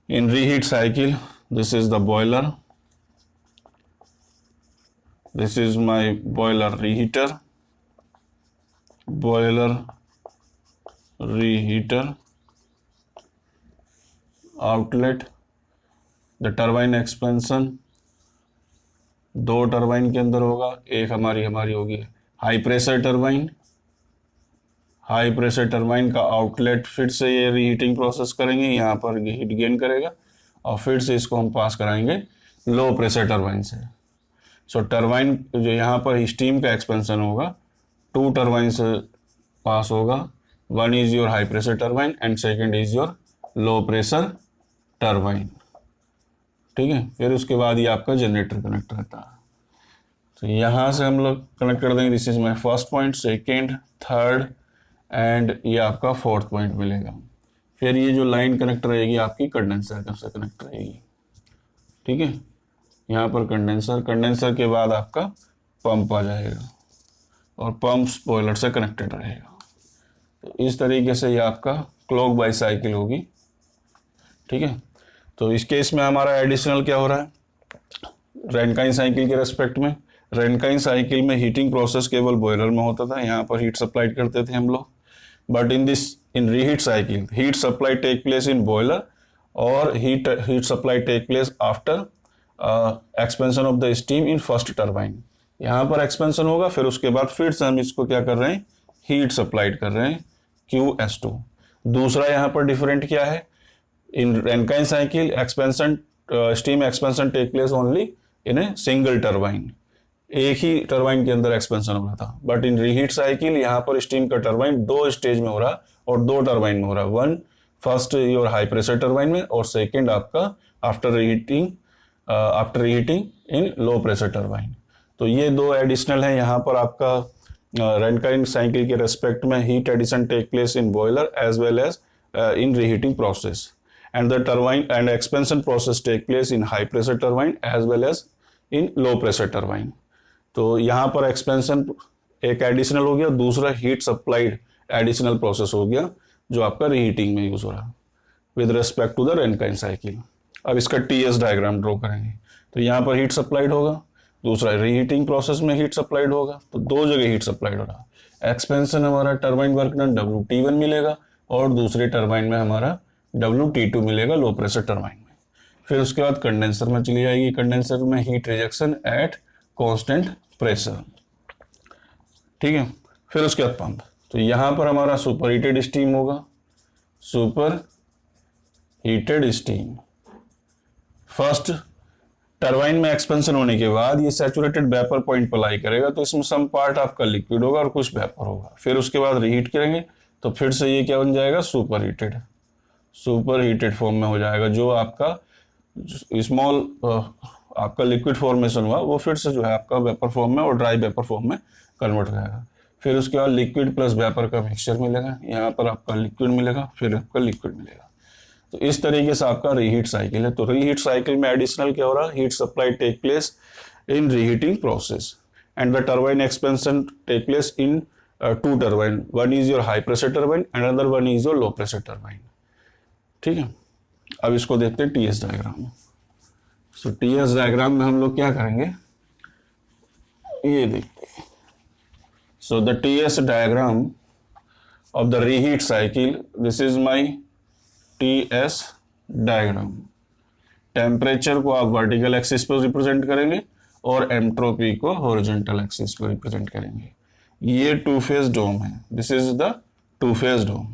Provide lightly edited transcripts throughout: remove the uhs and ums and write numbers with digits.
In reheat cycle, this is the boiler. This is my boiler reheater. Boiler reheater. Outlet. The turbine expansion. दो turbine के अंदर होगा, एक हमारी होगी high pressure turbine. High pressure turbine का outlet फिर से ये रीहीटिंग प्रोसेस करेंगे, यहाँ पर हीट गेन करेगा और फिर से इसको हम पास कराएंगे लो प्रेशर टर्बाइन से। सो टर्बाइन जो यहाँ पर स्टीम का एक्सपेंशन होगा, टू टर्बाइन से पास होगा। One is your high pressure turbine and second is your low pressure turbine. ठीक है, फिर उसके बाद ये आपका जनरेटर कनेक्ट रहता है। तो यहाँ से हम लोग कनेक्ट कर देंगे। This is my first point, second, third and ये आपका फोर्थ पॉइंट मिलेगा। फिर ये जो लाइन कनेक्ट रहेगी आपकी कंडेंसर से कनेक्ट रहेगी। ठीक है, यहाँ पर कंडेंसर के बाद आपका पंप आ जाएगा और पंप बॉयलर से कनेक्टेड रहेगा। तो इस तरीके से ये आपका क्लॉक बाई साइकिल होगी। ठीक है, तो इस केस में हमारा एडिशनल क्या हो रहा है, रैनकाइन साइकिल के रेस्पेक्ट में। रैनकाइन साइकिल में हीटिंग प्रोसेस केवल बॉयलर में होता था, यहाँ पर हीट सप्लाई करते थे हम लोग। But in reheat cycle heat supply take place in boiler और heat supply take place after expansion of the steam in first turbine. यहाँ पर एक्सपेंशन होगा, फिर उसके बाद फिर से हम इसको क्या कर रहे हैं, हीट सप्लाइड कर रहे हैं QS2। दूसरा यहाँ पर डिफरेंट क्या है, in Rankine cycle expansion steam expansion take place only in a single turbine, एक ही टर्बाइन के अंदर एक्सपेंशन हो रहा था। बट इन रीहीट साइकिल यहाँ पर स्टीम का टर्बाइन दो स्टेज में हो रहा और दो टर्बाइन में हो रहा। One first your high pressure turbine में और सेकेंड आपका after reheating in low pressure turbine. तो ये दो एडिशनल है। यहाँ पर आपका रैनकाइन साइकिल के रेस्पेक्ट में heat addition take place in boiler as well as in reheating process and the turbine and expansion process take place in high pressure turbine as well as in low pressure turbine। तो यहाँ पर expansion एक additional हो गया, दूसरा heat supplied additional process हो गया जो आपका रीहीटिंग में यूज हो रहा है with respect to the Rankine cycle. अब इसका TS डायग्राम ड्रॉ करेंगे। तो यहाँ पर हीट सप्लाइड होगा, दूसरा रीहीटिंग प्रोसेस में हीट सप्लाइड होगा, तो दो जगह हीट सप्लाइड हो रहा है। एक्सपेंशन हमारा टर्बाइन वर्क डन WT1 मिलेगा और दूसरे टर्बाइन में हमारा WT2 मिलेगा लो प्रेशर टर्बाइन में। फिर उसके बाद कंडेंसर में चली जाएगी, कंडेंसर में heat rejection at constant pressure. ठीक है, फिर उसके बाद पंप। तो यहाँ पर हमारा सुपर हीटेड स्टीम होगा, super heated steam. First turbine में एक्सपेंशन होने के बाद ये सैचुरेटेड वेपर पॉइंट अप्लाई करेगा, तो इसमें सम पार्ट आपका लिक्विड होगा और कुछ वेपर होगा। फिर उसके बाद रीहीट करेंगे तो फिर से ये क्या बन जाएगा, सुपर हीटेड फॉर्म में हो जाएगा। जो आपका स्मॉल आपका लिक्विड फॉर्मेशन हुआ वो फिर से जो है आपका वेपर फॉर्म में और ड्राई वेपर फॉर्म में कन्वर्ट हो जाएगा। फिर उसके बाद लिक्विड प्लस वेपर का मिक्सचर मिलेगा, यहाँ पर आपका लिक्विड मिलेगा, फिर आपका लिक्विड मिलेगा। तो इस तरीके से आपका रीहीट साइकिल है। तो रीहीट साइकिल में एडिशनल क्या हो रहा है, heat supply take place in reheating process and the turbine expansion take place in two turbine. One is your high pressure turbine and another one is your low pressure turbine. ठीक है, अब इसको देखते हैं TS diagram. So TS diagram में हम लोग क्या करेंगे, ये देखते हैं। So the TS diagram of the reheat cycle, this is my TS diagram. Temperature को आप वर्टिकल एक्सिस पर रिप्रेजेंट करेंगे और एंट्रोपी को हॉरिजॉन्टल एक्सिस पर रिप्रेजेंट करेंगे। ये टू फेज डोम है, this is the two phase dome.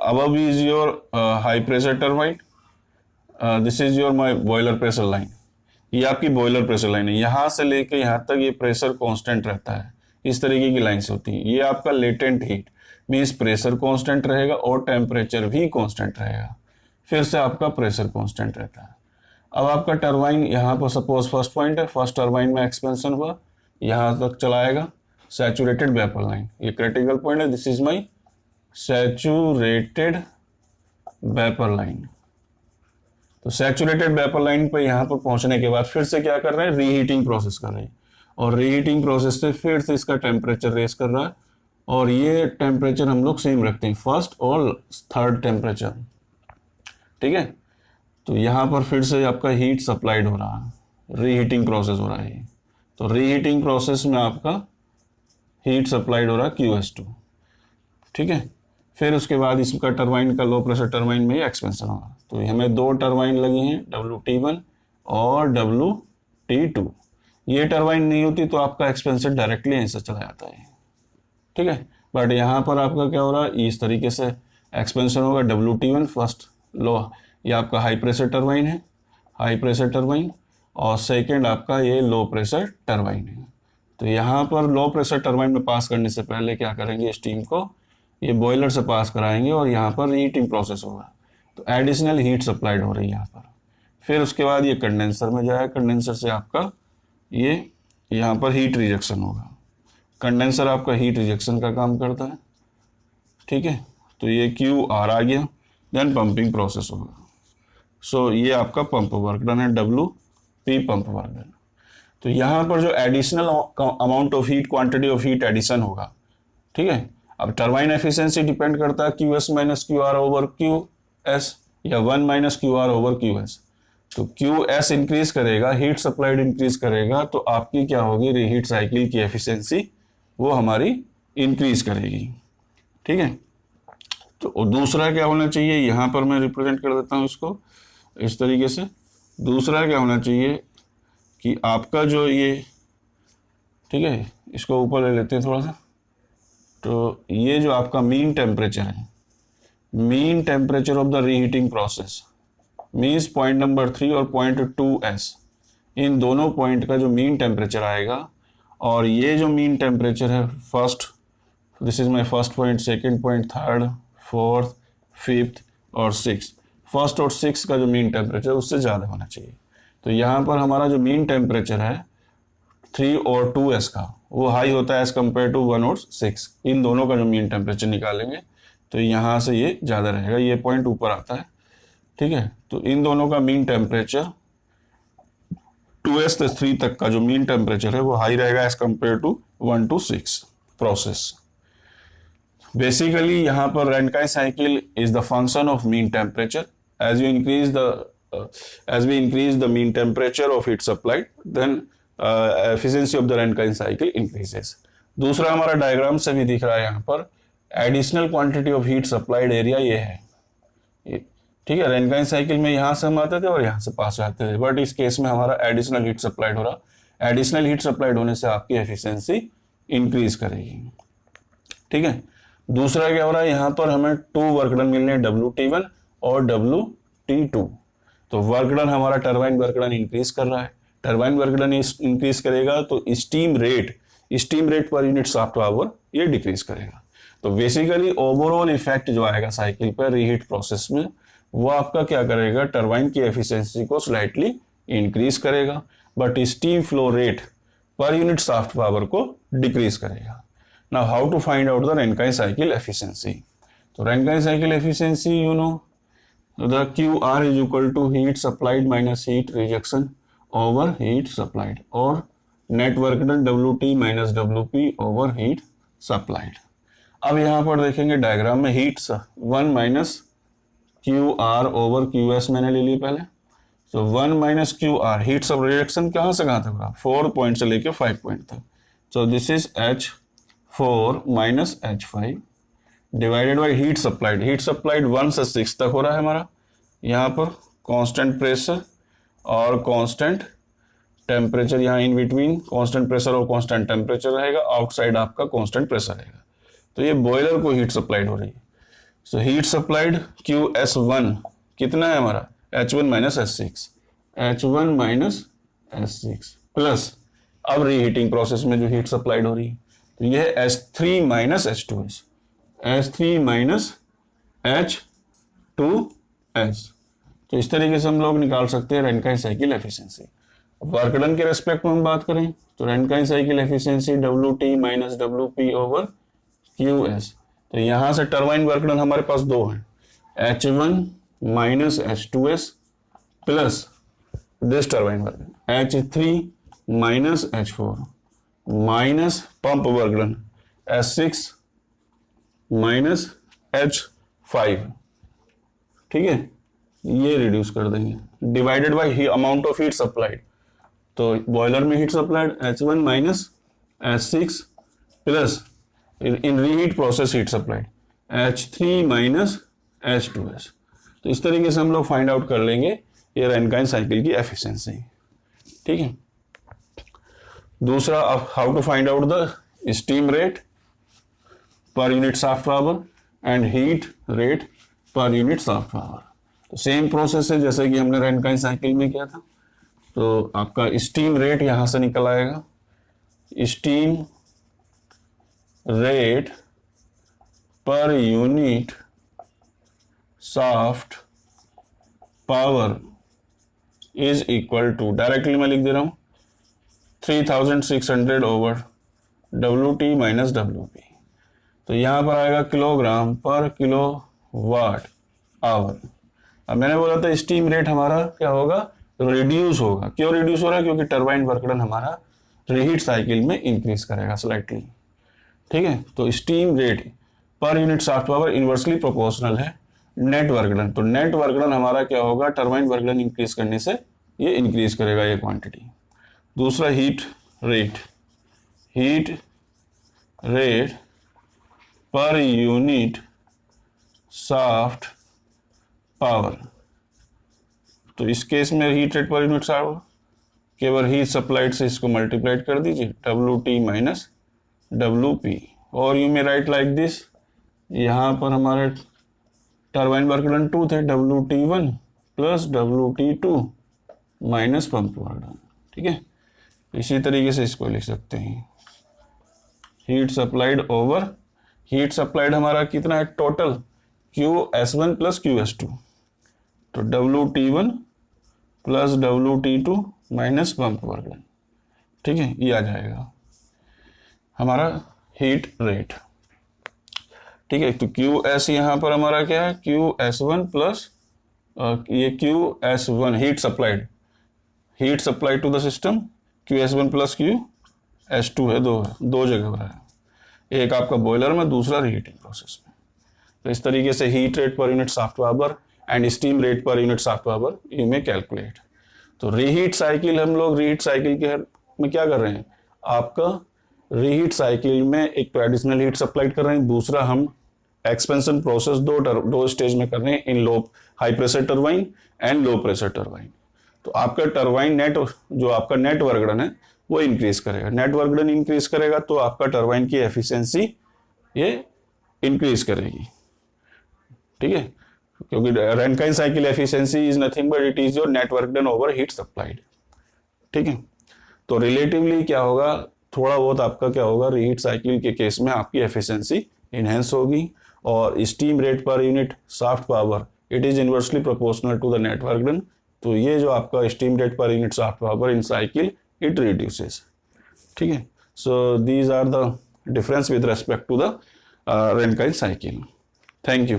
above is your high pressure turbine, this is your my boiler pressure line। ये आपकी बॉयलर प्रेशर लाइन है, यहाँ से लेके यहाँ तक ये प्रेशर कांस्टेंट रहता है। इस तरीके की लाइन्स होती हैं। ये आपका latent heat means pressure constant रहेगा और टेम्परेचर भी कांस्टेंट रहेगा। फिर से आपका प्रेशर कांस्टेंट रहता है। अब आपका टर्बाइन यहाँ पर सपोज फर्स्ट पॉइंट है, फर्स्ट टर्बाइन में एक्सपेंशन हुआ, यहाँ तक चलाएगा सैचुरेटेड वेपर लाइन। ये क्रिटिकल पॉइंट है, this is my saturated vapour line. तो सैचुरेटेड वेपर लाइन पर यहाँ पर पहुंचने के बाद फिर से क्या कर रहे हैं, रीहीटिंग प्रोसेस कर रहे हैं और रीहीटिंग प्रोसेस से फिर से इसका टेम्परेचर रेस कर रहा है और ये टेम्परेचर हम लोग सेम रखते हैं, फर्स्ट और थर्ड टेम्परेचर। ठीक है, तो यहाँ पर फिर से आपका हीट सप्लाइड हो रहा है, रीहीटिंग प्रोसेस हो रहा है। तो रीहीटिंग प्रोसेस में आपका हीट सप्लाइड हो रहा है QS2, ठीक है। फिर उसके बाद इसका टरबाइन का लो प्रेशर टरबाइन में ही एक्सपेंशन होगा। तो हमें दो टरबाइन लगी हैं, WT1 और WT2। ये टरबाइन नहीं होती तो आपका एक्सपेंशन डायरेक्टली यहीं से चला जाता है, ठीक है। बट यहाँ पर आपका क्या हो रहा है, इस तरीके से एक्सपेंशन होगा। WT1 फर्स्ट लो, ये आपका हाई प्रेशर टरबाइन है, हाई प्रेशर टरबाइन, और सेकेंड आपका ये लो प्रेशर टरबाइन है। तो यहाँ पर लो प्रेशर टरबाइन में पास करने से पहले क्या करेंगे, स्टीम को ये बॉयलर से पास कराएंगे और यहाँ पर रीहीटिंग प्रोसेस होगा। तो एडिशनल हीट सप्लाइड हो रही है यहाँ पर। फिर उसके बाद ये कंडेंसर में जाएगा, कंडेंसर से आपका ये यहाँ पर हीट रिजेक्शन होगा। कंडेंसर आपका हीट रिजेक्शन का काम करता है, ठीक है। तो ये QR आ गया, देन पंपिंग प्रोसेस होगा। सो ये आपका पंप वर्क डन है, WP पंप वर्क डन। तो यहाँ पर जो additional amount of heat, quantity of heat addition होगा, ठीक है। अब टरबाइन एफिशिएंसी डिपेंड करता है QS minus QR over QS या 1 माइनस QR ओवर QS। तो QS इंक्रीज करेगा, हीट सप्लाइड इंक्रीज करेगा, तो आपकी क्या होगी, रीहीट साइकिल की एफिशिएंसी वो हमारी इंक्रीज करेगी, ठीक है। तो दूसरा क्या होना चाहिए, यहाँ पर मैं रिप्रेजेंट कर देता हूँ इसको इस तरीके से। दूसरा क्या होना चाहिए कि आपका जो ये, ठीक है, इसको ऊपर ले लेते हैं थोड़ा सा। तो ये जो आपका मीन टेम्परेचर है, mean temperature of the reheating process means point number 3 और पॉइंट 2S, इन दोनों पॉइंट का जो मीन टेम्परेचर आएगा, और ये जो मीन टेम्परेचर है first, this is my first point, second point, third, fourth, fifth और सिक्स, फर्स्ट और सिक्स का जो मीन टेम्परेचर उससे ज़्यादा होना चाहिए। तो यहाँ पर हमारा जो मीन टेम्परेचर है 3 और 2S का, वो हाई होता है एज़ कम्पेयर टू 1 और 6। इन दोनों का जो मीन टेम्परेचर निकालेंगे तो यहाँ से ये ज़्यादा रहेगा, ये पॉइंट ऊपर आता है, ठीक है। तो इन दोनों का मीन टेम्परेचर 2S से 3 तक का जो मीन टेम्परेचर है वो हाई रहेगा एज कम्पेयर टू 1 to 6 प्रोसेस। बेसिकली यहाँ पर Rankine cycle is the function of mean temperature. As we increase the mean temperature of heat supplied, then efficiency of the Rankine cycle increases. दूसरा हमारा diagram से भी दिख रहा है यहाँ पर, additional quantity of heat supplied area ये है, ठीक है। रैनकाइन साइकिल में यहाँ से हम आते थे और यहाँ से पास जाते थे, बट इस केस में हमारा एडिशनल हीट सप्लाइड हो रहा। एडिशनल हीट सप्लाइड होने से आपकी एफिशिएंसी इंक्रीज करेगी, ठीक है। दूसरा क्या हो रहा है, यहाँ पर हमें 2 वर्क डन मिलने हैं, WT1 और WT2। तो वर्क डन हमारा टरबाइन वर्क डन इंक्रीज कर रहा है, टरबाइन वर्क डन इंक्रीज करेगा तो steam rate per unit shaft power ये डिक्रीज करेगा। तो बेसिकली ओवरऑल इफेक्ट जो आएगा साइकिल पर रीहीट प्रोसेस में, वो आपका क्या करेगा, टरबाइन की एफिशिएंसी को स्लाइटली इंक्रीज करेगा, but steam flow rate per unit shaft power को डिक्रीज करेगा। Now how to find out the Rankine cycle efficiency. तो Rankine cycle efficiency, you know, the QR is equal to heat supplied minus heat rejection over heat supplied, और net work done WT minus WP over heat supplied. अब यहाँ पर देखेंगे diagram में, heat 1 minus QR over QS मैंने ले ली पहले। तो 1 माइनस QR, हीट सब रिएक्शन कहाँ से कहाँ तक रहा, 4 पॉइंट से लेके 5 पॉइंट तक। So this is H4 minus H5 divided by heat supplied 1 से 6 तक हो रहा है हमारा। यहाँ पर कांस्टेंट प्रेशर और कांस्टेंट टेम्परेचर, यहाँ इन बिटवीन कांस्टेंट प्रेशर और कांस्टेंट टेम्परेचर रहेगा, आउटसाइड आपका कांस्टेंट प्रेशर रहेगा। तो ये बॉयलर को हीट सप्लाइड हो रही है। सो हीट सप्लाइड QS1 कितना है हमारा, H1 माइनस S6 प्लस अब रीहीटिंग प्रोसेस में जो हीट सप्लाइड हो रही है, तो ये है S3 minus S3 minus H2S। तो इस तरीके से हम लोग निकाल सकते हैं Rankine cycle efficiency. Work done के रेस्पेक्ट में हम बात करें तो Rankine cycle efficiency WT minus WP over QS। तो यहाँ से टरबाइन वर्क डन हमारे पास 2 हैं, H1 minus H2S plus this turbine work done H3 minus H4 minus pump work done S6 minus H5, ठीक है। ये रिड्यूस कर देंगे, divided by amount of heat supplied. तो बॉयलर में heat supplied H1 minus H6 plus in reheat process heat supplied H3 minus H2S। तो इस तरीके से हम लोग फाइंड आउट कर लेंगे ये रैनकाइन साइकिल की एफिशिएंसी। ठीक है। दूसरा, अब how to find out the steam rate per unit shaft power and heat rate per unit shaft power. तो सेम प्रोसेस है जैसे कि हमने रैनकाइन साइकिल में किया था। तो आपका स्टीम रेट यहां से निकल आएगा, steam rate per unit shaft power is equal to, directly मैं लिख दे रहा हूं, 3600 ओवर WT माइनस WP। तो यहां पर आएगा किलोग्राम पर किलो वाट आवर। अब मैंने बोला था स्टीम रेट हमारा क्या होगा, रिड्यूस होगा। क्यों रिड्यूस हो रहा है? क्योंकि टरबाइन वर्क डन हमारा रीहीट साइकिल में इंक्रीज करेगा स्लाइटली। ठीक है। तो steam rate per unit shaft power inversely proportional है नेट वर्क डन। तो नेट वर्क डन हमारा क्या होगा, टरबाइन वर्क डन इंक्रीज करने से ये इंक्रीज करेगा ये क्वांटिटी। दूसरा, heat rate per unit shaft power. तो इस केस में heat rate per unit shaft केवल हीट सप्लाइड से इसको मल्टीप्लाइड कर दीजिए, WT माइनस WP। और यू में राइट लाइक दिस, यहाँ पर हमारे टरबाइन वर्क डन 2 थे, WT1 plus WT2 minus pump work done. ठीक है। इसी तरीके से इसको लिख सकते हैं, heat supplied over heat supplied हमारा कितना है टोटल, QS1 प्लस QS2। तो WT1 plus WT2 minus pump work done. ठीक है। ये आ जाएगा हमारा हीट रेट। ठीक है। तो QS यहाँ पर हमारा क्या है, QS1 प्लस ये QS1 heat supplied to the system, QS1 plus QS2 है, दो जगह पर है, एक आपका बॉयलर में, दूसरा रीहीटिंग प्रोसेस में। तो इस तरीके से heat rate per unit shaft power and steam rate per unit shaft power you में कैलकुलेट। तो रीहीट साइकिल, हम लोग रीहीट साइकिल के में क्या कर रहे हैं, आपका रीहीट साइकिल में एक तो एडिशनल हीट सप्लाइड कर रहे हैं, दूसरा हम एक्सपेंशन प्रोसेस दो स्टेज में कर रहे हैं, in low high pressure turbine and low pressure turbine. तो आपका टरबाइन नेट, जो आपका नेट वर्क डन है वो इंक्रीज करेगा, नेट वर्क डन इंक्रीज करेगा तो आपका टरबाइन की एफिशिएंसी ये इंक्रीज करेगी। ठीक है। क्योंकि Rankine cycle efficiency is nothing but it is your net work done over heat supplied. ठीक है। तो रिलेटिवली क्या होगा, थोड़ा बहुत आपका क्या होगा, रीहीट साइकिल के केस में आपकी एफिशिएंसी इनहेंस होगी। और steam rate per unit shaft power it is inversely proportional to the net work done. तो ये जो आपका steam rate per unit shaft power in cycle it reduces. ठीक है। So these are the difference with respect to the Rankine cycle. Thank you.